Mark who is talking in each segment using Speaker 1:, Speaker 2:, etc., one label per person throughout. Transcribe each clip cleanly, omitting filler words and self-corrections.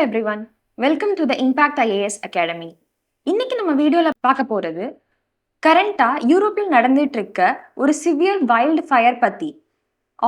Speaker 1: everyone. Welcome to the Impact IAS Academy. இன்னைக்கு நம்ம வீடியோல பார்க்க போறது கரண்டா யூரோப்பில் நடந்துட்டு இருக்க ஒரு சிவியர் வைல்ட் ஃபயர் பத்தி.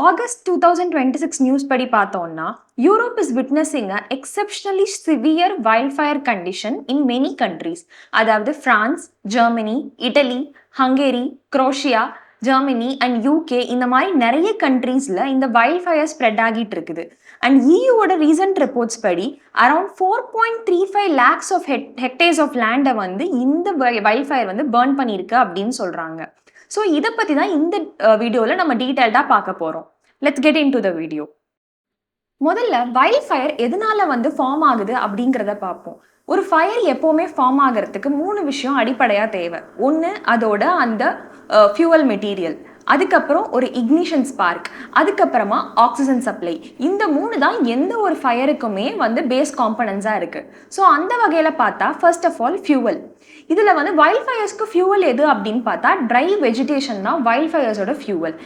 Speaker 1: ஆகஸ்ட் 2026 நியூஸ் படி பார்த்தோம்னா Europe is witnessing a exceptionally severe wild fire condition in many countries. அதாவது France, Germany, Italy, Hungary, Croatia, Germany and UK இந்த மாதிரி நிறைய கண்ட்ரீஸ்ல இந்த வைல்ட் ஃபயர் ஸ்ப்ரெட் ஆகிட்டு இருக்குது. அண்ட் இயூவோட ரீசன்ட் ரிப்போர்ட்ஸ் படி around 4.35 lakhs of hectares of லேண்டை வந்து இந்த வைல்ட் ஃபயர் வந்து பர்ன் பண்ணியிருக்கு அப்படின்னு சொல்றாங்க. ஸோ இதை பற்றி தான் இந்த வீடியோவில் நம்ம டீட்டெயில்டாக பார்க்க போகிறோம். Let's get in to the video. முதல்ல வைல்ட் ஃபயர் எதனால வந்து ஃபார்ம் ஆகுது அப்படிங்கிறத பார்ப்போம். ஒரு ஃபயர் எப்போவுமே ஃபார்ம் ஆகிறதுக்கு 3 விஷயம் அடிப்படையாக தேவை. ஒன்று அதோட அந்த ஃபியூவல் மெட்டீரியல், அதுக்கப்புறம் ஒரு இக்னிஷன் ஸ்பார்க், அதுக்கப்புறமா ஆக்சிஜன் சப்ளை. இந்த 3 தான் எந்த ஒரு ஃபயருக்குமே வந்து பேஸ் காம்பனன்ஸாக இருக்குது. ஸோ அந்த வகையில் பார்த்தா ஃபர்ஸ்ட் ஆஃப் ஆல் ஃபியூவல். இதில் வந்து வைல்ட் ஃபயர்ஸ்க்கு ஃபியூவல் எது அப்படின்னு பார்த்தா ட்ரை வெஜிடேஷன் தான் வைல்ட் ஃபயர்ஸோட ஃபியூவல்.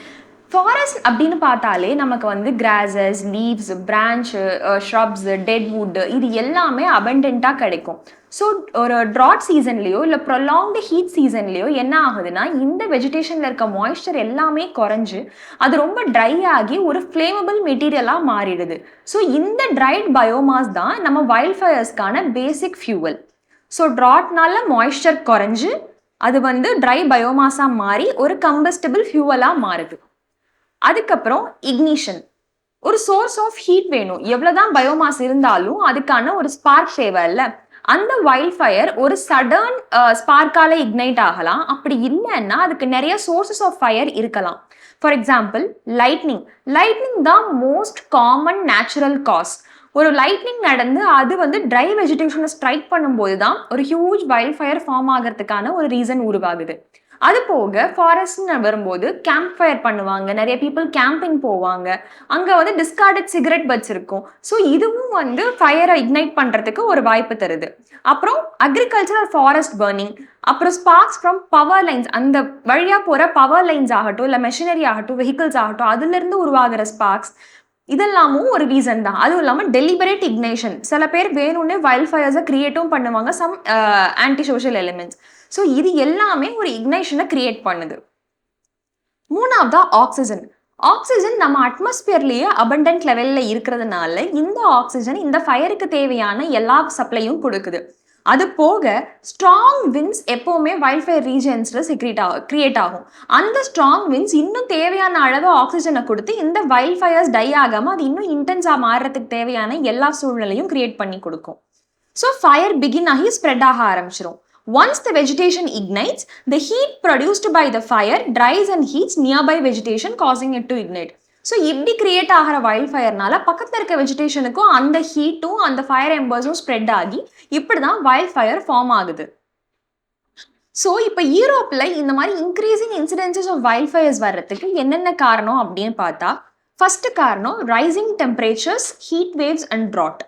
Speaker 1: ஃபாரஸ்ட் அப்படின்னு பார்த்தாலே நமக்கு வந்து grasses, leaves, branch, shrubs, dead wood இது எல்லாமே அபண்டன்ட்டாக கிடைக்கும். ஸோ ஒரு ட்ராட் சீசன்லேயோ இல்லை ப்ரொலாங்டு ஹீட் சீசன்லேயோ என்ன ஆகுதுன்னா இந்த வெஜிடேஷனில் இருக்க மாய்ஸ்சர் எல்லாமே குறைஞ்சு அது ரொம்ப ட்ரை ஆகி ஒரு ஃப்ளேமபிள் மெட்டீரியலாக மாறிடுது. ஸோ இந்த ட்ரைட் பயோமாஸ் தான் நம்ம வைல்ட் ஃபயர்ஸ்க்கான பேசிக் ஃபியூவல். ஸோ ட்ராட்னால மாய்ஸ்சர் குறைஞ்சு அது வந்து ட்ரை பயோமாஸாக மாறி ஒரு கம்பஸ்டபிள் ஃபியூவலாக மாறுது. அதுக்கப்புறம் இக்னிஷன். ஒரு சோர்ஸ் ஆஃப் ஹீட் வேணும். எவ்வளோதான் பயோமாஸ் இருந்தாலும் அதுக்கான ஒரு ஸ்பார்க் தேவை இல்லை. அந்த வைல்ட் ஃபயர் ஒரு சடன் ஸ்பார்க்கால இக்னைட் ஆகலாம். அப்படி இல்லைன்னா அதுக்கு நிறைய சோர்சஸ் ஆஃப் ஃபயர் இருக்கலாம். For example lightning. லைட்னிங் தான் மோஸ்ட் காமன் நேச்சுரல் காஸ். ஒரு லைட்னிங் நடந்து அது வந்து ட்ரை வெஜிடேஷனை ஸ்ட்ரைக் பண்ணும்போது தான் ஒரு ஹியூஜ் வைல்ட் ஃபயர் ஃபார்ம் ஆகிறதுக்கான ஒரு ரீசன் உருவாகுது. அது போக ஃபாரஸ்ட்னு வரும்போது கேம்ப் ஃபயர் பண்ணுவாங்க, நிறைய பீப்புள் கேம்பிங் போவாங்க, அங்கே வந்து டிஸ்கார்டட் சிகரெட் பட்ஸ் இருக்கும். ஸோ இதுவும் வந்து ஃபயரை இக்னைட் பண்ணுறதுக்கு ஒரு வாய்ப்பு தருது. அப்புறம் அக்ரிகல்ச்சரல் ஃபாரஸ்ட் பர்னிங், அப்புறம் ஸ்பார்க்ஸ் ஃப்ரம் பவர் லைன்ஸ், அந்த வழியாக போகிற பவர் லைன்ஸ் ஆகட்டும் இல்லை மெஷினரி ஆகட்டும் வெஹிக்கிள்ஸ் ஆகட்டும் அதுலேருந்து உருவாகிற ஸ்பார்க்ஸ் இதெல்லாமும் ஒரு ரீசன் தான். அதுவும் இல்லாமல் டெலிபரேட் இக்னேஷன். சில பேர் வேணும்னு வைல்ட் ஃபயர்ஸை கிரியேட்டும் பண்ணுவாங்க, some anti social elements. So இது எல்லாமே ஒரு இக்னைஷனை கிரியேட் பண்ணுது. மூணாவதா ஆக்சிஜன். ஆக்சிஜன் நம்ம அட்மாஸ்பியர்லேயே அபண்டன்ட் லெவலில் இருக்கிறதுனால இந்த ஆக்சிஜன் இந்த ஃபயருக்கு தேவையான எல்லா சப்ளையும் கொடுக்குது. அது போக ஸ்ட்ராங் விண்ட்ஸ் எப்போவுமே வைல்ட் ஃபயர் ரீஜன்ஸில் கிரியேட் ஆகும். அந்த ஸ்ட்ராங் விண்ட்ஸ் இன்னும் தேவையான அளவு ஆக்சிஜனை கொடுத்து இந்த வைல்ட் ஃபயர்ஸ் டை ஆகாமல் அது இன்னும் இன்டென்ஸாக மாறுறதுக்கு தேவையான எல்லா சூழ்நிலையும் கிரியேட் பண்ணி கொடுக்கும். ஸோ ஃபயர் பிகின் ஆகி ஸ்ப்ரெட் ஆக ஆரம்பிச்சிடும். Once the vegetation ignites, the heat produced by the fire dries and heats nearby vegetation, causing it to ignite. So இப்படி கிரியேட் ஆகிற வைல்ட் ஃபயர்னால பக்கத்தில் இருக்க வெஜிடேஷனுக்கும் அந்த ஹீட்டும் அந்த ஃபயர் எம்பர்ஸும் ஸ்ப்ரெட் ஆகி இப்படி தான் வைல்ட் ஃபயர் ஃபார்ம் ஆகுது. ஸோ இப்போ யூரோப்பில் இந்த மாதிரி increasing incidences of wild fires வர்றதுக்கு என்னென்ன காரணம் அப்படின்னு பார்த்தா ஃபர்ஸ்ட் காரணம் rising temperatures, heat waves and drought.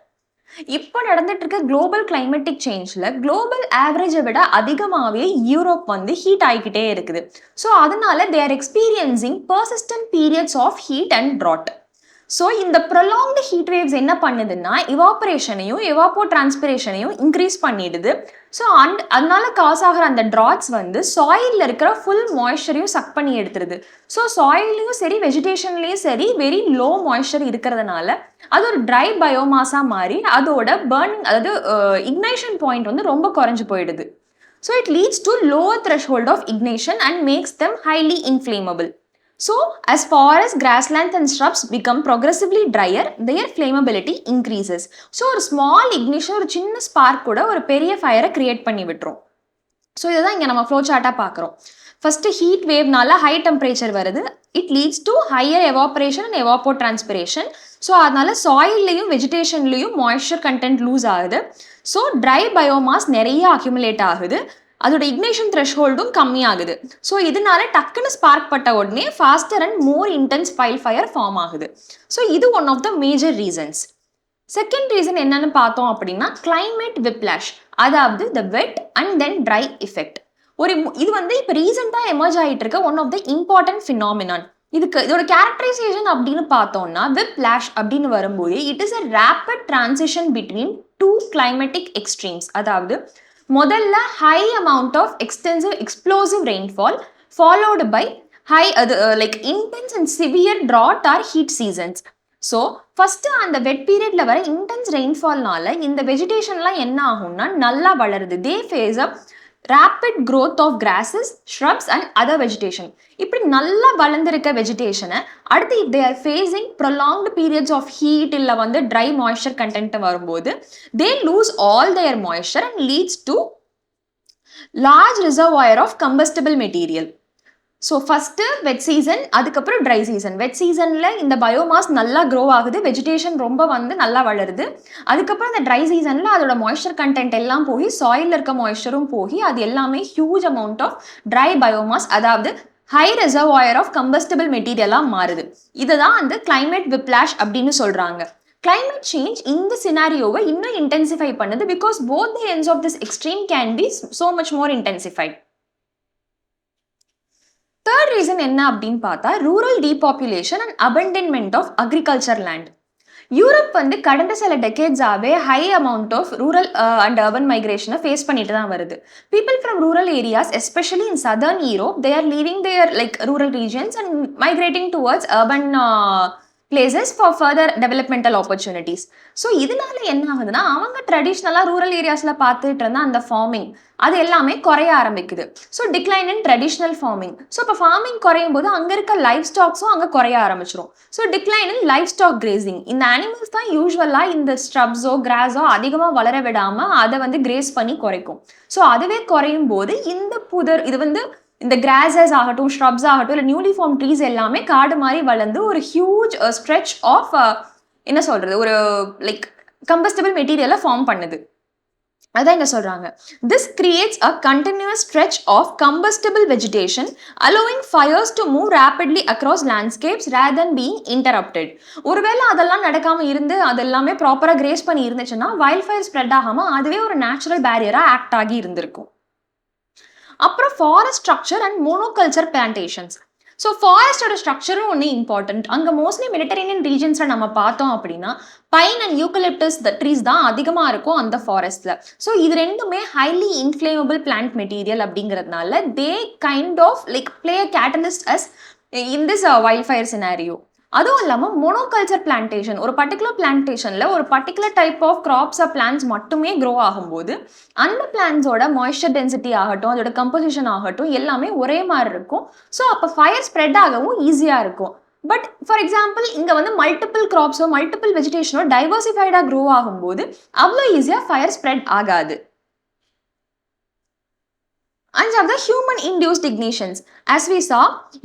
Speaker 1: இப்போ நடந்துட்டு இருக்க குளோபல் கிளைமேட்டிக் சேஞ்சில் குளோபல் ஆவரேஜை விட அதிகமாகவே யூரோப் வந்து ஹீட் ஆகிக்கிட்டே இருக்குது. ஸோ அதனால they are experiencing persistent periods of heat and drought. So இந்த ப்ரொலாங்டு ஹீட் வேவ்ஸ் என்ன பண்ணுதுன்னா இவாபரேஷனையும் எவாப்போ டிரான்ஸ்பிரேஷனையும் இன்க்ரீஸ் பண்ணிடுது. ஸோ அதனால காஸ் ஆகிற அந்த ட்ராட்ஸ் வந்து சாயிலில் இருக்கிற ஃபுல் மாய்ஸ்சரையும் சக் பண்ணி எடுத்துருது. ஸோ சாயிலையும் சரி வெஜிடேஷன்லேயும் சரி வெரி லோ மாய்ஸ்சர் இருக்கிறதுனால அது ஒரு ட்ரை பயோமாஸாக மாறி அதோட பர்னிங் அதாவது இக்னைஷன் பாயிண்ட் வந்து ரொம்ப குறைஞ்சு போயிடுது. So it leads to lower threshold of ignition and makes them highly inflammable. So, as forest, grasslands and shrubs become progressively drier, their flammability increases. So, ஒரு small ignition, ஒரு சின்ன spark கூட ஒரு பெரிய ஃபயரை கிரியேட் பண்ணி விட்டுரும். ஸோ இதுதான் இங்கே நம்ம ஃப்ளோ சார்ட்டாக பார்க்குறோம். ஃபஸ்ட்டு ஹீட் வேவ்னால ஹை டெம்பரேச்சர் வருது. It leads to higher evaporation and evapotranspiration. So அதனால சாயில்லையும் வெஜிடேஷன்லையும் மாய்ஸ்சர் கண்டென்ட் லூஸ் ஆகுது. ஸோ ட்ரை பயோமாஸ் நிறைய அக்யூமுலேட் ஆகுது. அதோட இக்னேஷன் த்ரெஷ்ஹோல்டும் கம்மியாகுது. ஸோ இதனால டக்குன்னு ஸ்பார்க் பட்ட உடனே faster and more intense wild fire form ஆகுது. ஸோ இது one of the major reasons. Second reason என்னன்னு பார்த்தோம் அப்படின்னா கிளைமேட் விப்ளாஷ், அதாவது the wet and then dry effect. இது வந்து இப்போ ரீசெண்டாக எமர்ஜ் ஆகிட்டு இருக்க one of the important phenomenon. இதோட கேரக்டரைசேஷன் அப்படின்னு பார்த்தோம்னா விப்லாஷ் அப்படின்னு வரும்போது it is a rapid transition between two climatic extremes. அதாவது முதல்ல high amount of extensive explosive rainfall followed by high like intense and severe drought or heat seasons. So first அந்த wet பீரியட்ல வர intense ரெயின்ஃபால்னால இந்த வெஜிடேஷன்லாம் என்ன ஆகும்னா நல்லா வளருது. They face up rapid growth of grasses, shrubs and other vegetation. இப்படி நல்லா வளர்ந்துருக்க வெஜிடேஷனை அடுத்து if they are facing prolonged periods of heat இல்லை வந்து ட்ரை மாய்ஸ்சர் கண்டென்ட் வரும்போது they lose all their moisture and leads to large reservoir of combustible material. So first wet season, அதுக்கப்புறம் dry season. Wet சீசனில் இந்த biomass நல்லா grow ஆகுது, vegetation ரொம்ப வந்து நல்லா வளருது. அதுக்கப்புறம் இந்த ட்ரை சீசனில் அதோட மாய்ஸ்சர் கண்டென்ட் எல்லாம் போய் சாயிலில் இருக்க மாய்ஸ்சரும் போய் அது எல்லாமே huge amount of dry biomass, அதாவது ஹை ரிசர்வாயர் ஆஃப் கம்பஸ்டபிள் மெட்டீரியலாக மாறுது. இதுதான் அந்த கிளைமேட் விப்லாஷ் அப்படின்னு சொல்கிறாங்க. Climate change இந்த சினாரியோவை இன்னும் இன்டென்சிஃபை பண்ணுது because both the ends of this extreme can be so much more intensified. Third reason என்ன அப்படின்னு பார்த்தா rural depopulation and abandonment of agriculture land. Europe வந்து கடந்த சில டெக்கேட்ஸாகவே high amount of rural and urban மைக்ரேஷனை ஃபேஸ் பண்ணிட்டு தான் வருது. People from rural areas especially in southern Europe they are leaving their like rural regions and migrating towards urban places for further developmental opportunities. So இதனால என்ன ஆகுதுன்னா அவங்க ட்ரெடிஷ்னலாக rural ஏரியாஸில் பார்த்துட்டு இருந்தால் அந்த ஃபார்மிங் அது எல்லாமே குறைய ஆரம்பிக்குது. So decline in traditional farming. So இப்போ ஃபார்மிங் குறையும் போது அங்கே இருக்க லைஃப் ஸ்டாக்ஸும் அங்கே குறைய ஆரம்பிச்சிடும். So decline in life stock grazing. இந்த அனிமல்ஸ் தான் யூஸ்வலாக இந்த ஸ்ட்ரப்ஸோ கிராஸோ அதிகமாக வளர விடாமல் அதை வந்து கிரேஸ் பண்ணி குறைக்கும். ஸோ அதுவே குறையும் போது இந்த புதர் இது வந்து இந்த கிராசஸ் ஆகட்டும், ஷ்ரப்ஸ் ஆகட்டும், இல்லை நியூலி ஃபார்ம் ட்ரீஸ் எல்லாமே காடு மாதிரி வளர்ந்து ஒரு ஹியூஜ் ஸ்ட்ரெச் ஆஃப் என்ன சொல்றது ஒரு லைக் கம்பஸ்டபிள் மெட்டீரியலை ஃபார்ம் பண்ணுது. அதான் இங்க சொல்றாங்க. This creates a continuous stretch of combustible vegetation, allowing fires to move rapidly across landscapes rather than being interrupted. ஒருவேளை அதெல்லாம் நடக்காம இருந்து அதெல்லாமே ப்ராப்பரா கிரேஸ் பண்ணி இருந்துச்சுன்னா வைல்ட் ஃபயர் ஸ்ப்ரெட் ஆகாம அதுவே ஒரு நேச்சுரல் பேரியரா ஆக்ட் ஆகி இருந்திருக்கும். அப்புறம் forest structure and monoculture plantations. So ஃபாரஸ்டோட ஸ்ட்ரக்சரும் ஒன்று இம்பார்ட்டன்ட். அங்கே மோஸ்ட்லி மெடிட்டரேனியன் ரீஜன்ஸில் நம்ம பார்த்தோம் அப்படின்னா பைன் அண்ட் யூக்கலிப்டஸ் ட்ரீஸ் தான் அதிகமாக இருக்கும் அந்த ஃபாரஸ்ட்டில். ஸோ இது ரெண்டுமே ஹைலி இன்ஃப்ளேமபிள் பிளான்ட் மெட்டீரியல் அப்படிங்கிறதுனால they kind of like play a catalyst as in this wild fire scenario. அதுவும் இல்லாமல் மோனோகல்ச்சர் பிளான்டேஷன், ஒரு பர்டிகுலர் பிளான்டேஷனில் ஒரு particular type of crops plants மட்டுமே க்ரோ ஆகும்போது அந்த பிளான்ஸோட மாய்ஸ்சர் டென்சிட்டி ஆகட்டும், அதோட கம்போசிஷன் ஆகட்டும் எல்லாமே ஒரே மாதிரி இருக்கும். ஸோ அப்போ ஃபயர் ஸ்ப்ரெட் ஆகவும் ஈஸியாக இருக்கும். பட் ஃபார் எக்ஸாம்பிள் இங்கே வந்து மல்டிபிள் கிராப்ஸோ மல்டிபிள் வெஜிடேஷனோ டைவர்சிஃபைடாக க்ரோ ஆகும்போது அவ்வளோ ஈஸியாக ஃபயர் ஸ்ப்ரெட் ஆகாது. அஞ்சாவது human induced ignitions. As we saw,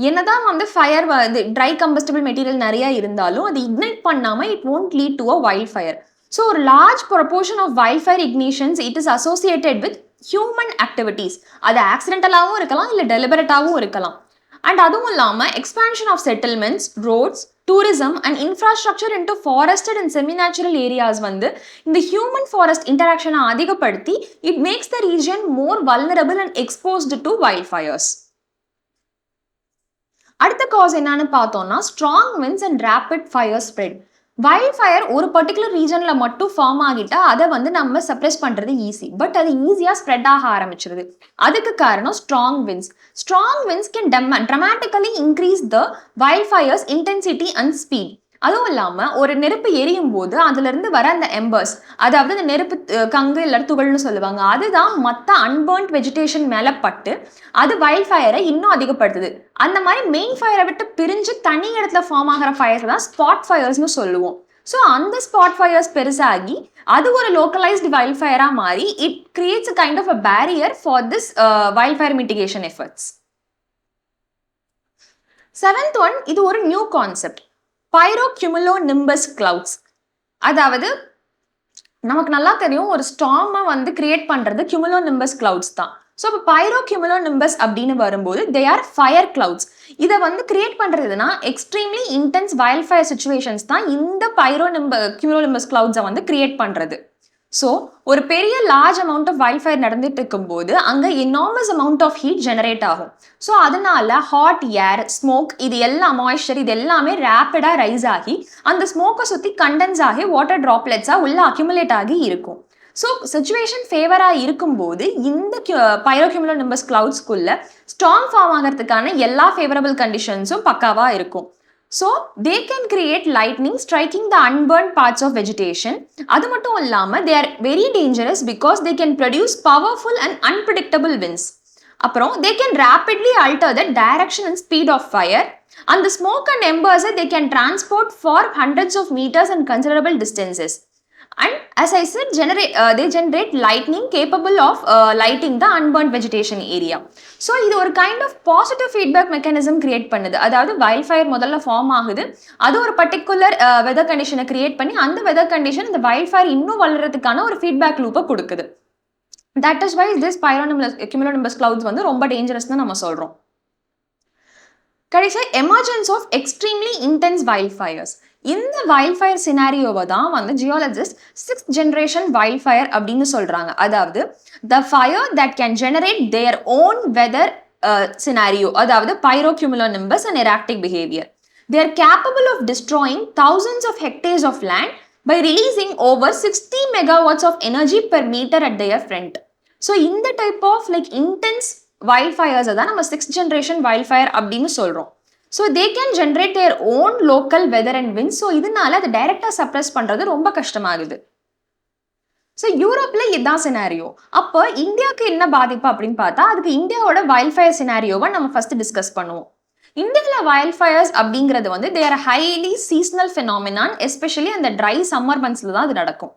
Speaker 1: என்னதான் வந்து ஃபயர் வந்து ட்ரை கம்பஸ்டபிள் மெட்டீரியல் நிறைய இருந்தாலும் அது இக்னைட் பண்ணாமல் it won't lead to a wildfire. So ஒரு large proportion of wildfire ignitions it is associated with human activities. அது ஆக்சிடென்டலாகவும் இருக்கலாம், இல்லை டெலிபரேட்டாகவும் இருக்கலாம். அண்ட் அதுவும் இல்லாமல் expansion of settlements, roads, tourism and infrastructure into forested and seminatural areas வந்து இந்த human forest இன்டராக்ஷனை அதிகப்படுத்தி it makes the region more vulnerable and exposed to wild fires. அடுத்த காஸ் என்னன்னு பார்த்தோம்னா strong winds and rapid fire spread. Wild fire ஒரு particular ரீஜனில் மட்டும் ஃபார்ம் ஆகிட்டா அதை வந்து நம்ம சப்ரெஸ் பண்ணுறது ஈஸி. பட் அது ஈஸியாக ஸ்ப்ரெட் ஆக ஆரம்பிச்சிருது. அதுக்கு காரணம் strong winds. Strong winds can dramatically increase the wildfire's intensity and speed. அதுவும் இல்லாமல் ஒரு நெருப்பு எரியும் போது அதுலேருந்து வர அந்த எம்பர்ஸ், அதாவது அந்த நெருப்பு கங்கு இல்லை துகள்னு சொல்லுவாங்க, அதுதான் மற்ற அன்பர்ன்ட் வெஜிடேஷன் மேலே பட்டு அது வைல்ட் ஃபயரை இன்னும் அதிகப்படுத்துது. அந்த மாதிரி மெயின் ஃபயரை விட்டு பிரிஞ்சு தனி இடத்துல ஃபார்ம் ஆகிற ஃபயர்ஸ் தான் ஸ்பாட் ஃபயர்ஸ்னு சொல்லுவோம். ஸோ அந்த ஸ்பாட் ஃபயர்ஸ் பெருசாகி அது ஒரு லோக்கலைஸ்டு வைல்ட் ஃபயராக மாறி it creates a kind of a barrier for this wild fire mitigation efforts. Seventh one, இது ஒரு நியூ கான்செப்ட், பைரோக்யூமுலோனிம்பஸ் கிளவுட்ஸ். அதாவது நமக்கு நல்லா தெரியும் ஒரு ஸ்டார்மை வந்து கிரியேட் பண்ணுறது கியூமுலோனிம்பஸ் கிளவுட்ஸ் தான். ஸோ இப்போ பைரோக்யூமுலோனிம்பஸ் அப்படின்னு வரும்போது தே ஆர் ஃபயர் கிளவுட்ஸ். இதை வந்து கிரியேட் பண்ணுறதுனா extremely intense wild fire situations தான் இந்த கியூமுலோனிம்பஸ் கிளவுட்ஸை வந்து கிரியேட் பண்ணுறது. ஸோ ஒரு பெரிய large amount of wild fire நடந்துட்டு இருக்கும்போது அங்கே enormous amount of heat generate ஆகும். ஸோ அதனால ஹாட் ஏர், ஸ்மோக், இது எல்லாம் மாய்ஸ்சர் இது எல்லாமே ரேப்பிடாக ரைஸ் ஆகி அந்த ஸ்மோக்கை சுற்றி கண்டென்ஸ் ஆகி வாட்டர் ட்ராப்லெட்ஸாக உள்ள அக்யூமுலேட் ஆகி இருக்கும். ஸோ சுச்சுவேஷன் ஃபேவராக இருக்கும்போது இந்த பைரோக்யூமுலோனிம்பஸ் கிளவுட்ஸ்குள்ள ஸ்டார்ம் ஃபார்ம் ஆகிறதுக்கான எல்லா ஃபேவரபிள் கண்டிஷன்ஸும் பக்காவாக இருக்கும். So, they can create lightning striking the unburned parts of vegetation. அது மட்டும் இல்லாம they are very dangerous because they can produce powerful and unpredictable winds. அப்புறம் they can rapidly alter the direction and speed of fire. And the smoke and embers they can transport for hundreds of meters and considerable distances. And as I said, they generate lightning capable of lighting the unburned vegetation area. So, இது ஒரு kind of positive feedback mechanism create பண்ணுது. அதாவது wild fire முதல்ல form ஆகுது, அது ஒரு particular weather கண்டிஷனை create பண்ணி அந்த வெதர் கண்டிஷன் இந்த வைல்ட் ஃபயர் இன்னும் வளர்றதுக்கான ஒரு ஃபீட்பேக் லூப்பை கொடுக்குது. That is why this pyrocumulonimbus clouds வந்து ரொம்ப டேஞ்சரஸ்னு நம்ம சொல்றோம். கடைசி emergence of extremely intense wild fires. இந்த வைல்ட் ஃபயர் சினாரியோவை தான் வந்து geologist 6th generation wild fire அப்படின்னு சொல்றாங்க. அதாவது the fire that can generate their own weather scenario, அதாவது pyrocumulonimbus and erratic behaviour. They are capable of destroying thousands of hectares of land by releasing over 60 megawatts of energy per meter at their front. So இந்த type of like intense wild fires தான் நம்ம 6th generation wild fire அப்படின்னு சொல்றோம். So they can generate their own local weather and wind. So இதனால அதை டைரக்டாக suppress பண்ணுறது ரொம்ப கஷ்டமாகுது. ஸோ யூரோப்பில் இதுதான் சினாரியோ. அப்போ இந்தியாவுக்கு என்ன பாதிப்பு அப்படின்னு பார்த்தா அதுக்கு இந்தியாவோட வைல்ட் ஃபயர் சினாரியோவை நம்ம ஃபர்ஸ்ட் டிஸ்கஸ் பண்ணுவோம். இந்தியாவில் வைல்ட் ஃபயர்ஸ் அப்படிங்கிறது வந்து தேர் ஹைலி சீசனல் ஃபினாமினான், எஸ்பெஷலி அந்த ட்ரை சம்மர் மந்த்ஸில் தான் அது நடக்கும்.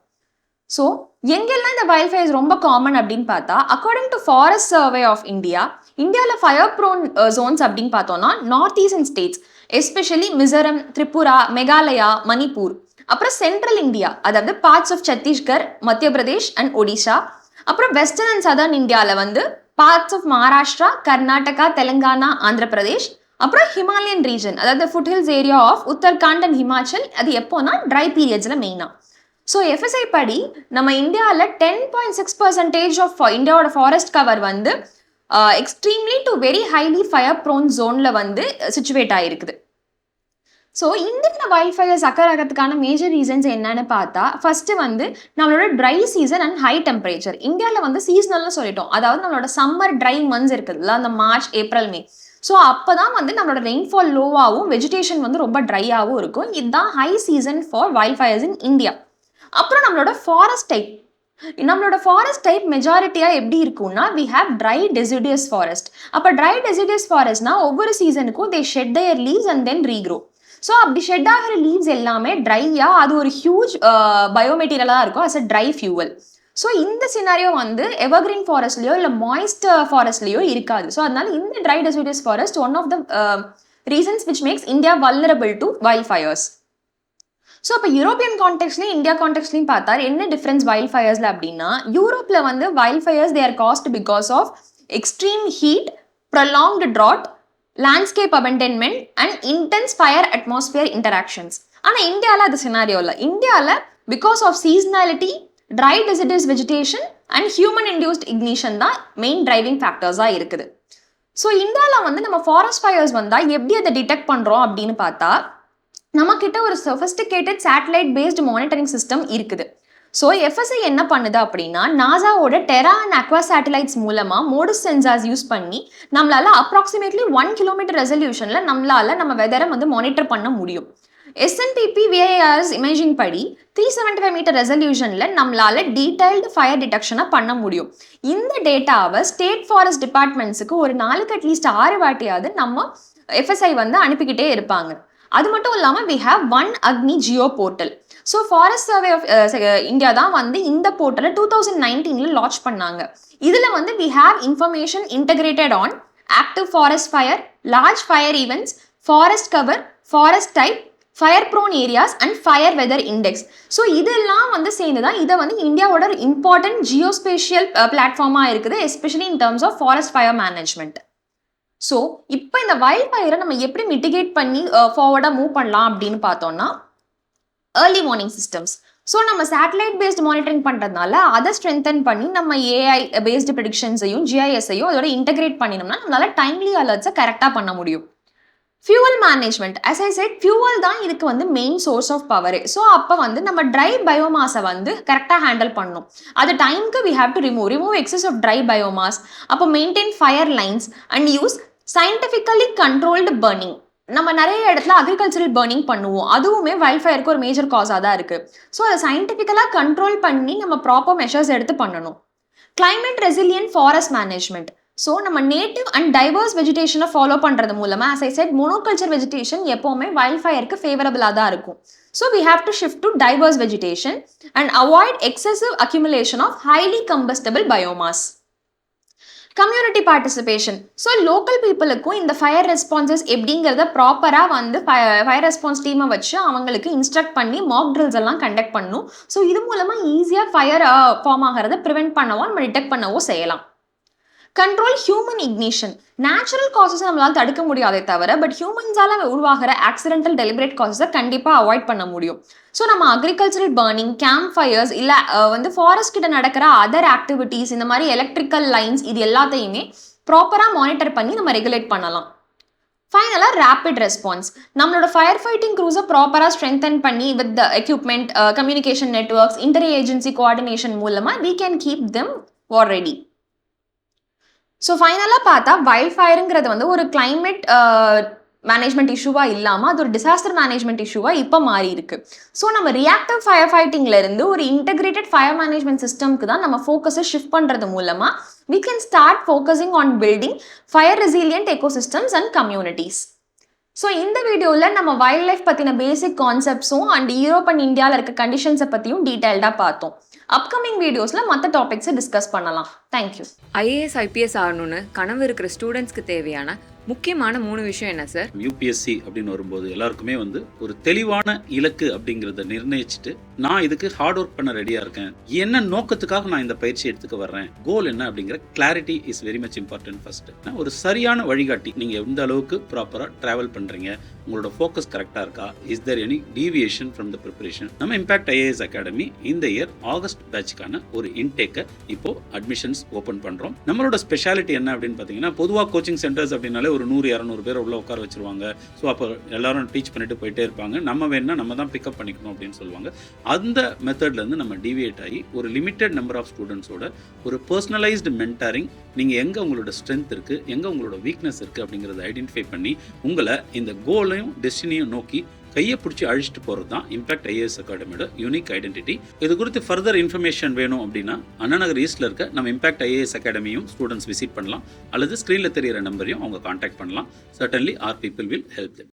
Speaker 1: ஸோ எங்கெல்லாம் இந்த வைல்ட் ஃபயர்ஸ் ரொம்ப காமன் அப்படின்னு பார்த்தா according to forest survey of இந்தியாவில் ஃபயர் ப்ரோன் ஜோன்ஸ் அப்படின்னு பார்த்தோம்னா north eastern states, especially Mizoram, Tripura, Meghalaya, Manipur, அப்புறம் சென்ட்ரல் இந்தியா அதாவது parts of Chhattisgarh, Madhya Pradesh and Odisha, அப்புறம் வெஸ்டர்ன் அண்ட் சதர்ன் இந்தியாவில் வந்து பார்ட்ஸ் ஆஃப் மகாராஷ்டிரா, கர்நாடகா, தெலுங்கானா, ஆந்திர பிரதேஷ், அப்புறம் ஹிமாலயன் ரீஜன் அதாவது foothills area of Uttarakhand and Himachal. அது எப்போனா ட்ரை பீரியட்ஸில் மெயினாக. ஸோ எஃப்எஸ்ஐ படி நம்ம இந்தியாவில் 10.6% ஆஃப் இந்தியாவோட ஃபாரஸ்ட் கவர் வந்து extremely to very highly fire prone ஜோனில் வந்து சிச்சுவேட் ஆகிருக்குது. ஸோ இந்தியாவில் வைல்ட் ஃபயர்ஸ் அக்கர் ஆகிறதுக்கான மேஜர் ரீசன்ஸ் என்னன்னு பார்த்தா ஃபர்ஸ்ட்டு வந்து நம்மளோட dry season and high temperature. இந்தியாவில் வந்து சீசனல்னு சொல்லிட்டோம், அதாவது நம்மளோட சம்மர் ட்ரை மந்த்ஸ் இருக்குதுல்ல அந்த மார்ச், ஏப்ரல், மே. ஸோ அப்போ தான் வந்து நம்மளோட ரெயின்ஃபால் லோவாகவும் வெஜிடேஷன் வந்து ரொம்ப ட்ரையாகவும் இருக்கும். இதுதான் high season for wild fires in India. அப்புறம் நம்மளோட ஃபாரஸ்ட் டைப் மெஜாரிட்டியாக எப்படி இருக்கும்னா we have dry deciduous forest. அப்போ ட்ரை டெசிடியஸ் ஃபாரஸ்ட்னா ஒவ்வொரு சீசனுக்கும் they shed their leaves and then regrow. So அப்படி ஷெட் ஆகிற லீவ்ஸ் எல்லாமே ட்ரையாக அது ஒரு ஹியூஜ் பயோமெட்டீரியலாக இருக்கும் as a dry fuel. So இந்த சினாரியோ வந்து எவர்கிரீன் ஃபாரஸ்ட்லையோ இல்லை மாய்ஸ்ட் ஃபாரஸ்ட்லையோ இருக்காது. ஸோ அதனால இந்த dry deciduous forest one of the reasons which makes India vulnerable to wild fires. So அப்போ யூரோப்பியன் கான்டெக்ட்லையும் இந்தியா கான்டெக்ட்லையும் பார்த்தா என்ன டிஃப்ரென்ஸ் வைல்ட் ஃபயர்ஸில் அப்படின்னா யூரோப்பில் வந்து wild fires they are caused because of extreme heat, prolonged drought, landscape abandonment and intense fire atmosphere interactions. ஆனால் இந்தியாவில் அது சினாரியோ இல்லை. இந்தியாவில் because of seasonality, dry deciduous vegetation and human induced ignition தான் மெயின் டிரைவிங் ஃபேக்டர்ஸாக இருக்குது. So இந்தியாவில் வந்து நம்ம ஃபாரஸ்ட் ஃபயர்ஸ் வந்தால் எப்படி அதை டிடெக்ட் பண்ணுறோம் அப்படின்னு பார்த்தா நம்மக்கிட்ட ஒரு sophisticated satellite based monitoring system இருக்குது. ஸோ எஃப்எஸ்ஐ என்ன பண்ணுது அப்படின்னா நாசாவோட டெரா அண்ட் அக்வா சேட்டலைட்ஸ் மூலமாக மோடஸ் சென்சார்ஸ் யூஸ் பண்ணி நம்மளால அப்ராக்சிமேட்லி 1 கிலோமீட்டர் ரெசல்யூஷனில் நம்ம வெதரை வந்து மானிட்டர் பண்ண முடியும். SNPP VIRS இமேஜிங் படி 375 மீட்டர் ரெசல்யூஷனில் நம்மளால டீடைல்டு ஃபயர் டிடெக்ஷனை பண்ண முடியும். இந்த டேட்டாவை ஸ்டேட் ஃபாரஸ்ட் டிபார்ட்மெண்ட்ஸுக்கு ஒரு நாளுக்கு அட்லீஸ்ட் 6 வாட்டியாவது நம்ம எஃப்எஸ்ஐ வந்து அனுப்பிக்கிட்டே இருப்பாங்க. அது மட்டும் இல்லாமல் we have one Agni geo portal. So forest survey of India தான் வந்து இந்த போர்ட்டலை 2019 லான்ச் பண்ணாங்க. இதில் வந்து we have information integrated on active forest fire, large fire events, forest cover, forest type, fire prone areas and fire weather index. So இதெல்லாம் வந்து சேர்ந்து தான் இதை வந்து இந்தியாவோட இம்பார்ட்டன்ட் ஜியோஸ்பேஷியல் பிளாட்ஃபார்மாக இருக்குது, especially in terms of forest fire management. So இப்போ இந்த வைல்ட் ஃபயரை நம்ம எப்படி மிட்டிகேட் பண்ணி ஃபார்வர்டாக மூவ் பண்ணலாம் அப்படின்னு பார்த்தோம்னா ஏர்லி வார்னிங் சிஸ்டம்ஸ். ஸோ நம்ம சேட்டலைட் பேஸ்ட் மானிட்டரிங் பண்ணுறதுனால அதை ஸ்ட்ரென்தன் பண்ணி நம்ம ஏஐ பேஸ்டு ப்ரெடிக்ஷன்ஸையும் ஜிஐஎஸ்ஸையும் அதோட இன்டகிரேட் பண்ணினோம்னா நம்மளால டைம்லி அலர்ட்ஸை கரெக்டாக பண்ண முடியும். Fuel management, as I said, fuel தான் இதுக்கு வந்து main source of power. So அப்போ வந்து நம்ம ட்ரை பயோமாஸை வந்து கரெக்டாக ஹேண்டில் பண்ணணும். அது டைமுக்கு we have to remove excess of dry biomass. அப்போ maintain fire lines and use scientifically controlled burning. நம்ம நிறைய இடத்துல அக்ரிகல்ச்சரல் பர்னிங் பண்ணுவோம், அதுவுமே வைல்ட் ஃபயருக்கு ஒரு மேஜர் காஸாக தான் இருக்குது. ஸோ அதை சயின்டிஃபிக்கலாக கண்ட்ரோல் பண்ணி நம்ம ப்ராப்பர் மெஷர்ஸ் எடுத்து பண்ணணும். Climate resilient forest management. So நம்ம நேட்டிவ் அண்ட் டைவர்ஸ் வெஜிடேஷனை ஃபாலோ பண்ணுறது மூலமாக as I said, monoculture vegetation எப்போவுமே வைல்ட் ஃபயருக்கு ஃபேவரபிளாக தான் இருக்கும். So we have to shift to diverse vegetation and avoid excessive accumulation of highly combustible biomass. Community participation. So local பீப்புளுக்கும் இந்த fire responses எப்படிங்கிறத ப்ராப்பராக வந்து ஃபயர் ரெஸ்பான்ஸ் டீமை வச்சு அவங்களுக்கு இன்ஸ்ட்ரக்ட் பண்ணி மாக் ட்ரில்ஸ் எல்லாம் கண்டக்ட் பண்ணணும். ஸோ இது மூலமாக ஈஸியாக ஃபயர் ஃபார்ம் ஆகிறத ப்ரிவென்ட் பண்ணவோ நம்ம டிடெக்ட் பண்ணவோ செய்யலாம். Control human ignition. Natural causes நம்மளால தடுக்க முடியாதே தவிர பட் ஹியூமன்ஸால உருவாகிற ஆக்சிடென்டல் டெலிபரேட் காசஸை கண்டிப்பாக அவாய்ட் பண்ண முடியும். ஸோ நம்ம அக்ரிகல்ச்சரல் பர்னிங், கேம்ப் ஃபயர்ஸ் இல்லை வந்து ஃபாரஸ்ட் கிட்ட நடக்கிற அதர் ஆக்டிவிட்டீஸ், இந்த மாதிரி எலக்ட்ரிக்கல் லைன்ஸ், இது எல்லாத்தையுமே ப்ராப்பராக மானிட்டர் பண்ணி நம்ம ரெகுலேட் பண்ணலாம். ஃபைனலாக ரேபிட் ரெஸ்பான்ஸ். நம்மளோட ஃபயர் ஃபைட்டிங் க்ரூஸை ப்ராப்பராக ஸ்ட்ரென்தன் பண்ணி with the equipment, communication networks, inter agency coordination மூலமாக we can keep them war ready. So ஃபைனலாக பார்த்தா வைல்ட் ஃபயருங்கிறது வந்து ஒரு கிளைமேட் மேனேஜ்மெண்ட் இஷ்யூவாக இல்லாமல் அது ஒரு டிசாஸ்டர் மேனேஜ்மெண்ட் இஷ்யூவாக இப்போ மாறி இருக்கு. ஸோ நம்ம ரியாக்டிவ் ஃபயர் ஃபைட்டிங்லேருந்து ஒரு இன்டகிரேட்டட் ஃபயர் மேனேஜ்மெண்ட் சிஸ்டம்க்கு தான் நம்ம ஃபோக்கஸை ஷிஃப்ட் பண்ணுறது மூலமாக we can start focusing on building fire resilient ecosystems and communities. So இந்த வீடியோவில் நம்ம வைல்ட் லைஃப் பற்றின பேசிக் கான்செப்ட்ஸும் அண்ட் யூரோப் அண்ட் இந்தியாவில் இருக்க கண்டிஷன்ஸை பற்றியும் டீட்டெயில்டாக பார்த்தோம். அப்கமிங் வீடியோஸில் மற்ற டாபிக்ஸை டிஸ்கஸ் பண்ணலாம். தேங்க்யூ.
Speaker 2: ஐஏஎஸ் ஐபிஎஸ் ஆகணும்னு கனவு இருக்கிற ஸ்டூடெண்ட்ஸ்க்கு தேவையான முக்கியமான 3 விஷயம் என்ன சார்?
Speaker 3: யூபிஎஸ்சி அப்படின்னு வரும்போது எல்லாருக்குமே வந்து ஒரு தெளிவான இலக்கு அப்படிங்கிறத நிர்ணயிச்சுட்டு நான் இதுக்கு ஹார்ட் ஒர்க் பண்ண ரெடியா இருக்கேன், என்ன நோக்கத்துக்காக நான் இந்த பயிற்சி எடுத்துக்க வர்றேன், கோல் என்ன அப்படிங்கிற clarity is very much important. First ஒரு சரியான வழிகாட்டி, நீங்க எந்த அளவுக்கு ப்ராப்பரா டிராவல் பண்றீங்க, உங்களோட ஃபோக்கஸ் கரெக்டா இருக்கா, is there any deviation from the preparation. நம்ம இம்பாக்ட் ஐஏஎஸ் அகாடமி இந்த இயர் ஆகஸ்ட் பேட்ச்க்கான ஒரு இன்டேக்கை இப்போ அட்மிஷன்ஸ் ஓப்பன் பண்றோம். நம்மளோட ஸ்பெஷாலிட்டி என்ன அப்படின்னு பாத்தீங்கன்னா, பொதுவாக கோச்சிங் சென்டர்ஸ் அப்படின்னாலே ஒரு 100-200 பேர் உள்ள உட்கார வச்சிருவாங்க. ஸோ அப்போ எல்லாரும் டீச் பண்ணிட்டு போயிட்டே இருப்பாங்க. நம்ம வேணா நம்ம தான் பிக்கப் பண்ணிக்கணும் அப்படின்னு சொல்லுவாங்க. அந்த மெத்தட்லேருந்து நம்ம டிவியேட் ஆகி ஒரு லிமிட்டட் நம்பர் ஆஃப் ஸ்டூடெண்ட்ஸோட ஒரு பர்சனலைஸ்டு மென்டாரிங், நீங்கள் எங்கே உங்களோட ஸ்ட்ரென்த் இருக்குது, எங்கே உங்களோட வீக்னஸ் இருக்குது அப்படிங்கிறத ஐடென்டிஃபை பண்ணி உங்களை இந்த கோலையும் டெஸ்டினியும் நோக்கி கையை பிடிச்சி அழிச்சிட்டு போகிறது தான் இம்பாக்ட் ஐஏஎஸ் அகாடமியோட யூனிக் ஐடென்டிட்டி. இது குறித்து ஃபர்தர் இன்ஃபர்மேஷன் வேணும் அப்படின்னா அண்ணா நகர் ஈஸ்டில் இருக்க நம்ம இம்பாக்ட் ஐஏஎஸ் அகாடமியும் ஸ்டூடெண்ட்ஸ் விசிட் பண்ணலாம், அல்லது ஸ்க்ரீனில் தெரியிற நம்பரையும் அவங்க கான்டாக்ட் பண்ணலாம். Certainly our people will help them.